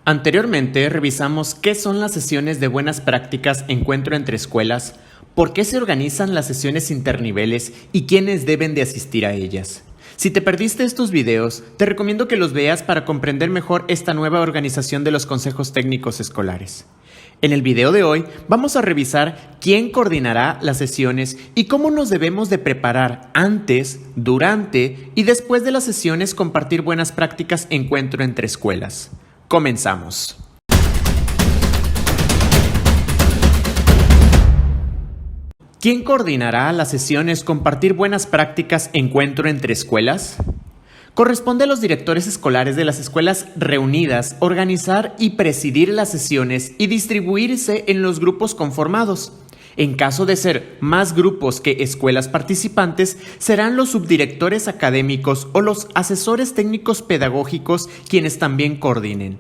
Anteriormente revisamos qué son las sesiones de buenas prácticas encuentro entre escuelas, por qué se organizan las sesiones interniveles y quiénes deben de asistir a ellas. Si te perdiste estos videos, te recomiendo que los veas para comprender mejor esta nueva organización de los consejos técnicos escolares. En el video de hoy vamos a revisar quién coordinará las sesiones y cómo nos debemos de preparar antes, durante y después de las sesiones compartir buenas prácticas encuentro entre escuelas. Comenzamos. ¿Quién coordinará las sesiones compartir buenas prácticas encuentro entre escuelas? Corresponde a los directores escolares de las escuelas reunidas organizar y presidir las sesiones y distribuirse en los grupos conformados. En caso de ser más grupos que escuelas participantes, serán los subdirectores académicos o los asesores técnicos pedagógicos quienes también coordinen.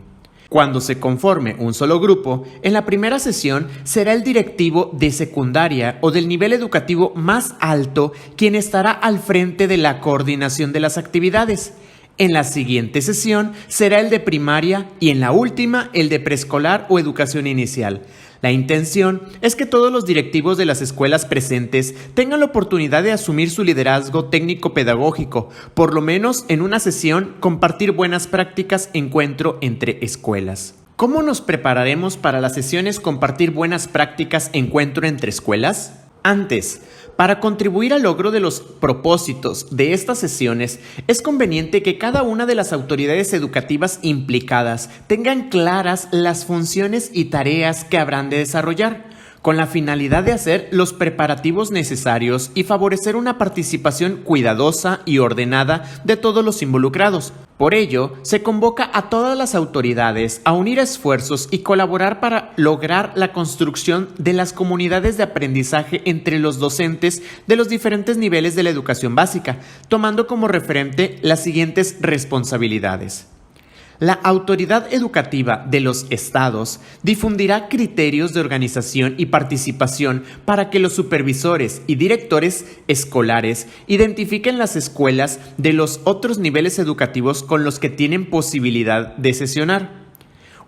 Cuando se conforme un solo grupo, en la primera sesión será el directivo de secundaria o del nivel educativo más alto quien estará al frente de la coordinación de las actividades. En la siguiente sesión será el de primaria y en la última el de preescolar o educación inicial. La intención es que todos los directivos de las escuelas presentes tengan la oportunidad de asumir su liderazgo técnico-pedagógico, por lo menos en una sesión compartir buenas prácticas encuentro entre escuelas. ¿Cómo nos prepararemos para las sesiones compartir buenas prácticas encuentro entre escuelas? Antes, para contribuir al logro de los propósitos de estas sesiones, es conveniente que cada una de las autoridades educativas implicadas tengan claras las funciones y tareas que habrán de desarrollar, con la finalidad de hacer los preparativos necesarios y favorecer una participación cuidadosa y ordenada de todos los involucrados. Por ello, se convoca a todas las autoridades a unir esfuerzos y colaborar para lograr la construcción de las comunidades de aprendizaje entre los docentes de los diferentes niveles de la educación básica, tomando como referente las siguientes responsabilidades. La autoridad educativa de los estados difundirá criterios de organización y participación para que los supervisores y directores escolares identifiquen las escuelas de los otros niveles educativos con los que tienen posibilidad de sesionar.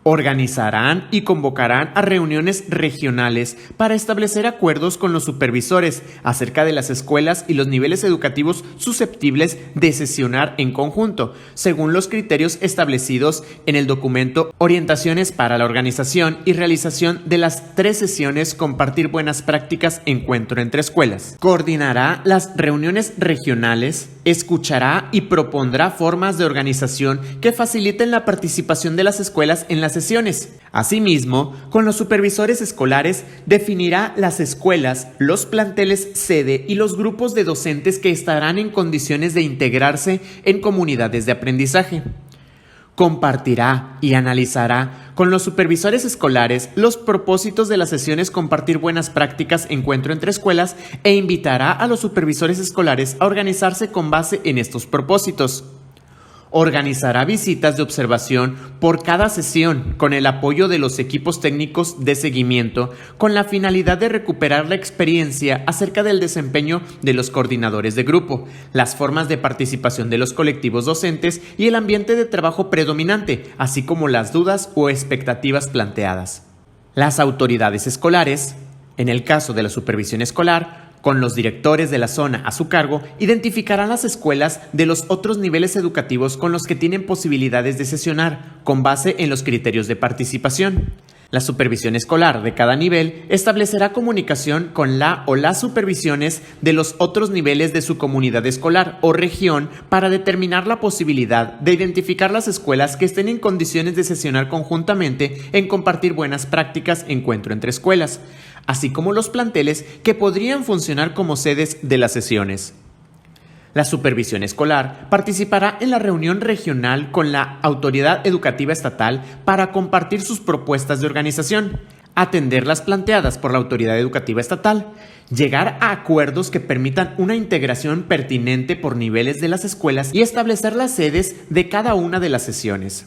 Organizarán y convocarán a reuniones regionales para establecer acuerdos con los supervisores acerca de las escuelas y los niveles educativos susceptibles de sesionar en conjunto, según los criterios establecidos en el documento Orientaciones para la organización y realización de las 3 sesiones compartir buenas prácticas encuentro entre escuelas. Coordinará las reuniones regionales, escuchará y propondrá formas de organización que faciliten la participación de las escuelas en las sesiones. Asimismo, con los supervisores escolares definirá las escuelas, los planteles sede y los grupos de docentes que estarán en condiciones de integrarse en comunidades de aprendizaje. Compartirá y analizará con los supervisores escolares los propósitos de las sesiones compartir buenas prácticas encuentro entre escuelas e invitará a los supervisores escolares a organizarse con base en estos propósitos. Organizará visitas de observación por cada sesión con el apoyo de los equipos técnicos de seguimiento con la finalidad de recuperar la experiencia acerca del desempeño de los coordinadores de grupo, las formas de participación de los colectivos docentes y el ambiente de trabajo predominante, así como las dudas o expectativas planteadas. Las autoridades escolares, en el caso de la supervisión escolar, con los directores de la zona a su cargo, identificarán las escuelas de los otros niveles educativos con los que tienen posibilidades de sesionar, con base en los criterios de participación. La supervisión escolar de cada nivel establecerá comunicación con la o las supervisiones de los otros niveles de su comunidad escolar o región para determinar la posibilidad de identificar las escuelas que estén en condiciones de sesionar conjuntamente en compartir buenas prácticas encuentro entre escuelas, así como los planteles que podrían funcionar como sedes de las sesiones. La supervisión escolar participará en la reunión regional con la autoridad educativa estatal para compartir sus propuestas de organización, atender las planteadas por la autoridad educativa estatal, llegar a acuerdos que permitan una integración pertinente por niveles de las escuelas y establecer las sedes de cada una de las sesiones.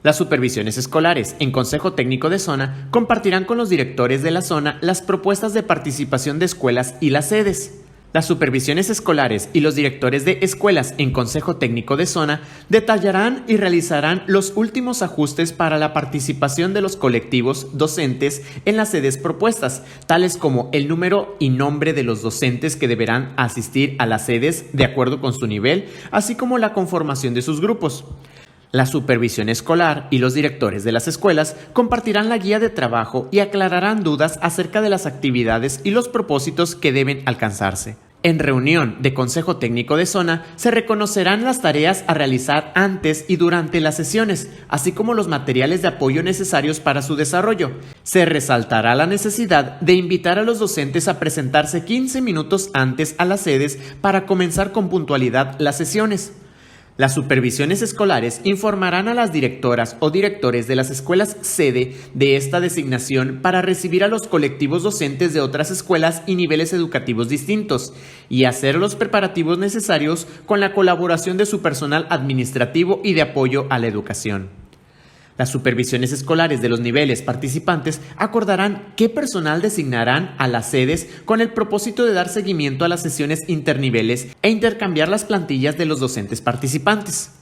Las supervisiones escolares en Consejo Técnico de Zona compartirán con los directores de la zona las propuestas de participación de escuelas y las sedes. Las supervisiones escolares y los directores de escuelas en Consejo Técnico de Zona detallarán y realizarán los últimos ajustes para la participación de los colectivos docentes en las sedes propuestas, tales como el número y nombre de los docentes que deberán asistir a las sedes de acuerdo con su nivel, así como la conformación de sus grupos. La supervisión escolar y los directores de las escuelas compartirán la guía de trabajo y aclararán dudas acerca de las actividades y los propósitos que deben alcanzarse. En reunión de Consejo Técnico de Zona se reconocerán las tareas a realizar antes y durante las sesiones, así como los materiales de apoyo necesarios para su desarrollo. Se resaltará la necesidad de invitar a los docentes a presentarse 15 minutos antes a las sedes para comenzar con puntualidad las sesiones. Las supervisiones escolares informarán a las directoras o directores de las escuelas sede de esta designación para recibir a los colectivos docentes de otras escuelas y niveles educativos distintos y hacer los preparativos necesarios con la colaboración de su personal administrativo y de apoyo a la educación. Las supervisiones escolares de los niveles participantes acordarán qué personal designarán a las sedes con el propósito de dar seguimiento a las sesiones interniveles e intercambiar las plantillas de los docentes participantes.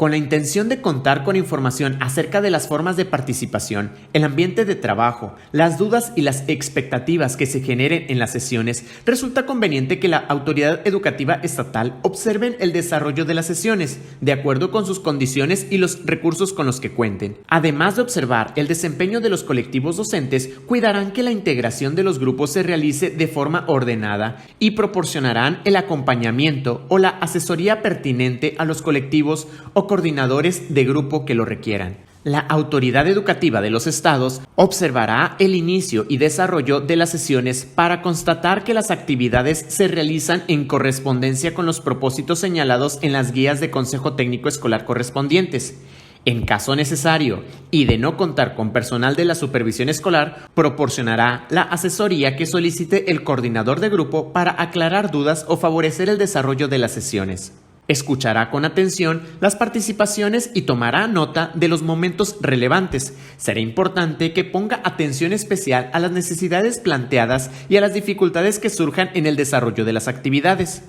Con la intención de contar con información acerca de las formas de participación, el ambiente de trabajo, las dudas y las expectativas que se generen en las sesiones, resulta conveniente que la autoridad educativa estatal observen el desarrollo de las sesiones, de acuerdo con sus condiciones y los recursos con los que cuenten. Además de observar el desempeño de los colectivos docentes, cuidarán que la integración de los grupos se realice de forma ordenada y proporcionarán el acompañamiento o la asesoría pertinente a los colectivos o coordinadores de grupo que lo requieran. La autoridad educativa de los estados observará el inicio y desarrollo de las sesiones para constatar que las actividades se realizan en correspondencia con los propósitos señalados en las guías de Consejo Técnico Escolar correspondientes. En caso necesario y de no contar con personal de la supervisión escolar, proporcionará la asesoría que solicite el coordinador de grupo para aclarar dudas o favorecer el desarrollo de las sesiones. Escuchará con atención las participaciones y tomará nota de los momentos relevantes. Será importante que ponga atención especial a las necesidades planteadas y a las dificultades que surjan en el desarrollo de las actividades.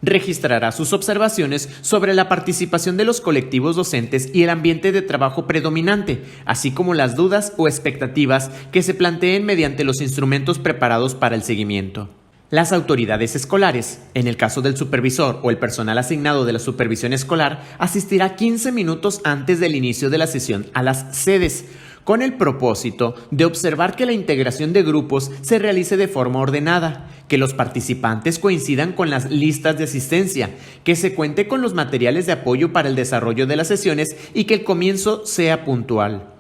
Registrará sus observaciones sobre la participación de los colectivos docentes y el ambiente de trabajo predominante, así como las dudas o expectativas que se planteen mediante los instrumentos preparados para el seguimiento. Las autoridades escolares, en el caso del supervisor o el personal asignado de la supervisión escolar, asistirá 15 minutos antes del inicio de la sesión a las sedes, con el propósito de observar que la integración de grupos se realice de forma ordenada, que los participantes coincidan con las listas de asistencia, que se cuente con los materiales de apoyo para el desarrollo de las sesiones y que el comienzo sea puntual.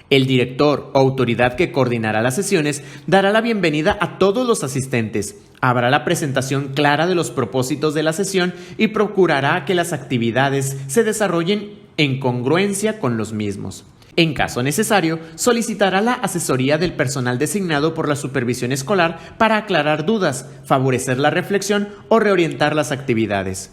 El director o autoridad que coordinará las sesiones dará la bienvenida a todos los asistentes, habrá la presentación clara de los propósitos de la sesión y procurará que las actividades se desarrollen en congruencia con los mismos. En caso necesario, solicitará la asesoría del personal designado por la supervisión escolar para aclarar dudas, favorecer la reflexión o reorientar las actividades.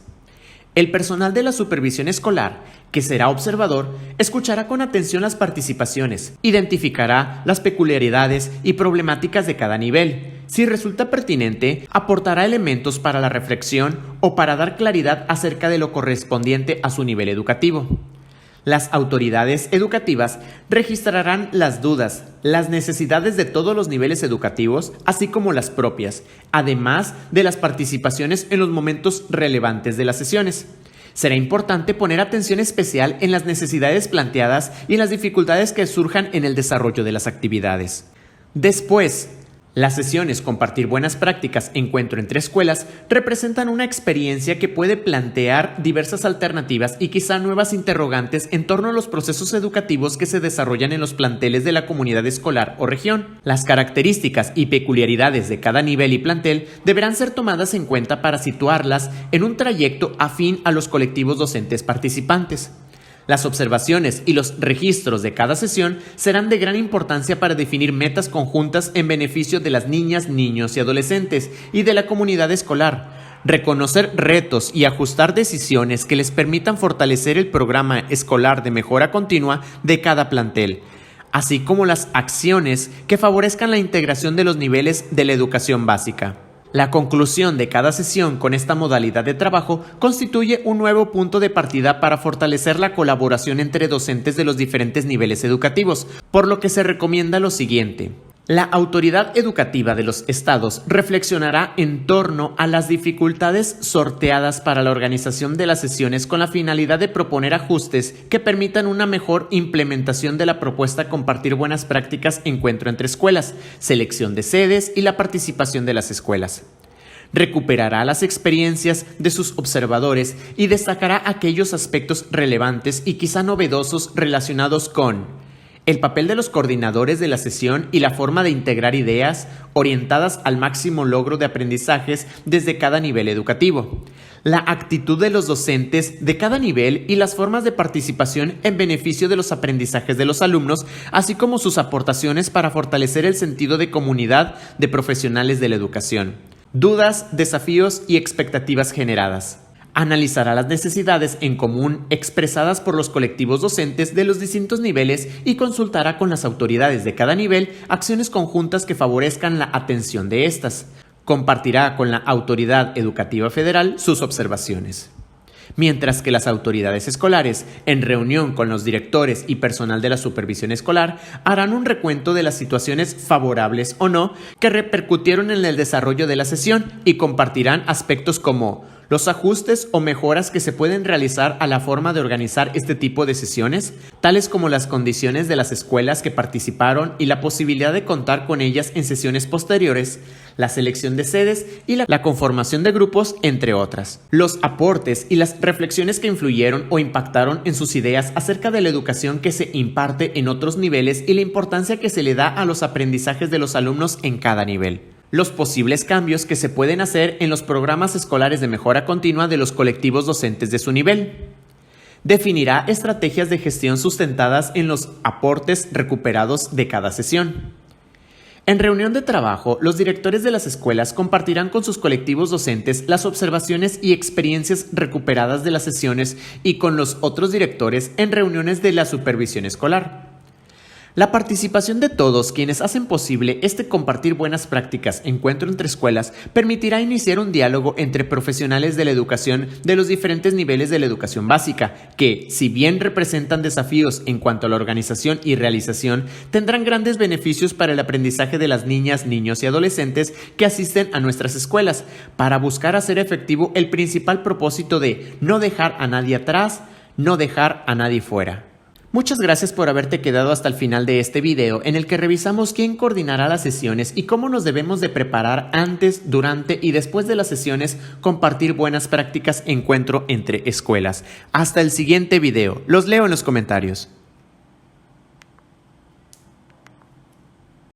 El personal de la supervisión escolar, que será observador, escuchará con atención las participaciones, identificará las peculiaridades y problemáticas de cada nivel. Si resulta pertinente, aportará elementos para la reflexión o para dar claridad acerca de lo correspondiente a su nivel educativo. Las autoridades educativas registrarán las dudas, las necesidades de todos los niveles educativos, así como las propias, además de las participaciones en los momentos relevantes de las sesiones. Será importante poner atención especial en las necesidades planteadas y en las dificultades que surjan en el desarrollo de las actividades. Después, las sesiones Compartir Buenas Prácticas Encuentro entre Escuelas representan una experiencia que puede plantear diversas alternativas y quizá nuevas interrogantes en torno a los procesos educativos que se desarrollan en los planteles de la comunidad escolar o región. Las características y peculiaridades de cada nivel y plantel deberán ser tomadas en cuenta para situarlas en un trayecto afín a los colectivos docentes participantes. Las observaciones y los registros de cada sesión serán de gran importancia para definir metas conjuntas en beneficio de las niñas, niños y adolescentes y de la comunidad escolar, reconocer retos y ajustar decisiones que les permitan fortalecer el programa escolar de mejora continua de cada plantel, así como las acciones que favorezcan la integración de los niveles de la educación básica. La conclusión de cada sesión con esta modalidad de trabajo constituye un nuevo punto de partida para fortalecer la colaboración entre docentes de los diferentes niveles educativos, por lo que se recomienda lo siguiente. La autoridad educativa de los estados reflexionará en torno a las dificultades sorteadas para la organización de las sesiones con la finalidad de proponer ajustes que permitan una mejor implementación de la propuesta Compartir Buenas Prácticas Encuentro entre Escuelas, selección de sedes y la participación de las escuelas. Recuperará las experiencias de sus observadores y destacará aquellos aspectos relevantes y quizá novedosos relacionados con el papel de los coordinadores de la sesión y la forma de integrar ideas orientadas al máximo logro de aprendizajes desde cada nivel educativo. La actitud de los docentes de cada nivel y las formas de participación en beneficio de los aprendizajes de los alumnos, así como sus aportaciones para fortalecer el sentido de comunidad de profesionales de la educación. Dudas, desafíos y expectativas generadas. Analizará las necesidades en común expresadas por los colectivos docentes de los distintos niveles y consultará con las autoridades de cada nivel acciones conjuntas que favorezcan la atención de estas. Compartirá con la Autoridad Educativa Federal sus observaciones. Mientras que las autoridades escolares, en reunión con los directores y personal de la supervisión escolar, harán un recuento de las situaciones favorables o no que repercutieron en el desarrollo de la sesión y compartirán aspectos como los ajustes o mejoras que se pueden realizar a la forma de organizar este tipo de sesiones, tales como las condiciones de las escuelas que participaron y la posibilidad de contar con ellas en sesiones posteriores, la selección de sedes y la conformación de grupos, entre otras. Los aportes y las reflexiones que influyeron o impactaron en sus ideas acerca de la educación que se imparte en otros niveles y la importancia que se le da a los aprendizajes de los alumnos en cada nivel. Los posibles cambios que se pueden hacer en los programas escolares de mejora continua de los colectivos docentes de su nivel. Definirá estrategias de gestión sustentadas en los aportes recuperados de cada sesión. En reunión de trabajo, los directores de las escuelas compartirán con sus colectivos docentes las observaciones y experiencias recuperadas de las sesiones y con los otros directores en reuniones de la supervisión escolar. La participación de todos quienes hacen posible este compartir buenas prácticas encuentro entre escuelas permitirá iniciar un diálogo entre profesionales de la educación de los diferentes niveles de la educación básica, que, si bien representan desafíos en cuanto a la organización y realización, tendrán grandes beneficios para el aprendizaje de las niñas, niños y adolescentes que asisten a nuestras escuelas, para buscar hacer efectivo el principal propósito de no dejar a nadie atrás, no dejar a nadie fuera. Muchas gracias por haberte quedado hasta el final de este video en el que revisamos quién coordinará las sesiones y cómo nos debemos de preparar antes, durante y después de las sesiones compartir buenas prácticas encuentro entre escuelas. Hasta el siguiente video, los leo en los comentarios.